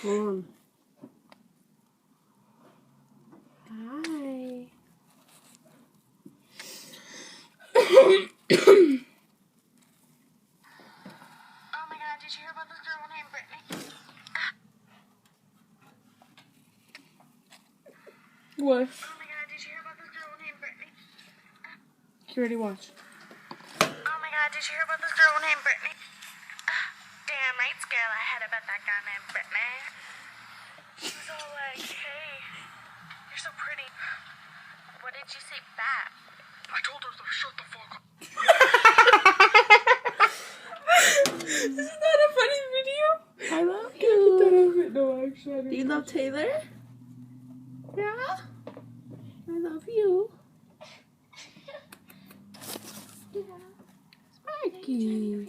Hold on. Hi. Oh my god, did you hear about this girl named Brittany? What? Oh my god, did you hear about this girl named Brittany? You already watched. Oh my god, did you hear about this girl named Brittany? Damn, right, scared I had about that girl named Brittany. She was all like, hey, you're so pretty. What did you say back? I told her to shut the fuck up. Isn't that a funny video? I love you. No, actually. Do you love Taylor? Yeah? I love you. Yeah. Sparky.